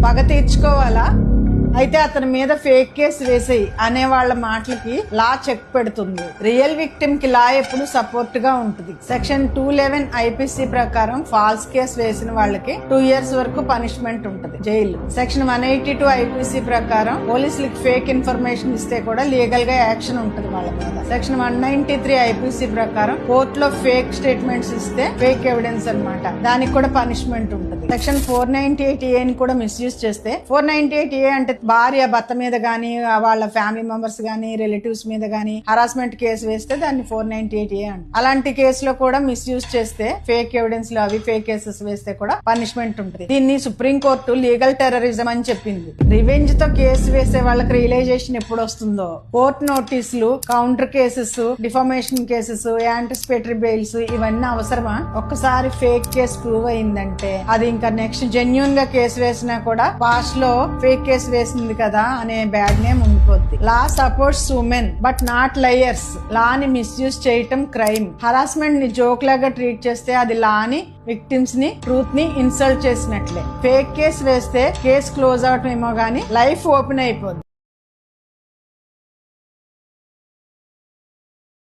పగ తీర్చుకోవాలా, అయితే అతని మీద ఫేక్ కేసు వేసేయి అనే వాళ్ళ మాటలకి లా చెక్ పెడుతుంది. రియల్ విక్టిమ్ కి లా ఎప్పుడు సపోర్ట్ గా ఉంటుంది. సెక్షన్ 211 ఐపీసీ ప్రకారం ఫాల్స్ కేసు వేసిన వాళ్ళకి 2 years వరకు పనిష్మెంట్ ఉంటుంది, జైలు. సెక్షన్ 182 ఐపీసీ ప్రకారం పోలీసులకు ఫేక్ ఇన్ఫర్మేషన్ ఇస్తే కూడా లీగల్ గా యాక్షన్ ఉంటుంది వాళ్ళ మీద. సెక్షన్ 193 ఐపీసీ ప్రకారం కోర్టులో ఫేక్ స్టేట్మెంట్స్ ఇస్తే ఫేక్ ఎవిడెన్స్ అన్నమాట, దానికి కూడా పనిష్మెంట్ ఉంటుంది. సెక్షన్ 498A ని కూడా మిస్యూజ్ చేస్తే, 498A అంటే భార్య భర్త మీద గానీ, వాళ్ళ ఫ్యామిలీ మెంబర్స్ గానీ, రిలేటివ్స్ మీద గానీ హరాస్మెంట్ కేసు వేస్తే దాన్ని 498A అంట. అలాంటి కేసులో కూడా మిస్యూజ్ చేస్తే, ఫేక్ ఎవిడెన్స్ లో అవి ఫేక్ కేసెస్ వేస్తే కూడా పనిష్మెంట్ ఉంటుంది. దీన్ని సుప్రీంకోర్టు లీగల్ టెర్రరిజం అని చెప్పింది. రివెంజ్ తో కేసు వేసే వాళ్ళకి రియలైజేషన్ ఎప్పుడు వస్తుందో, కోర్టు నోటీసులు, counter cases, defamation cases, anticipatory bails ఇవన్నీ అవసరమా? ఒక్కసారి ఫేక్ కేసు ప్రూవ్ అయిందంటే అది ఇంకా నెక్స్ట్ జెన్యూన్ గా కేసు వేసినా కూడా పాస్ట్ లో ఫేక్ కేసు వేసింది కదా అనే బ్యాడ్ నేమ్ ఉండిపోద్ది. Law supports women but not liars. లాని మిస్యూజ్ చేయటం క్రైమ్. హరాస్మెంట్ ని జోక్ లాగా ట్రీట్ చేస్తే అది లాని, విక్టిమ్స్ ని, ట్రూత్ ని ఇన్సల్ట్ చేసినట్లే. ఫేక్ కేసు వేస్తే కేసు క్లోజ్ అవటం ఏమో గానీ లైఫ్ ఓపెన్ అయిపోద్ది.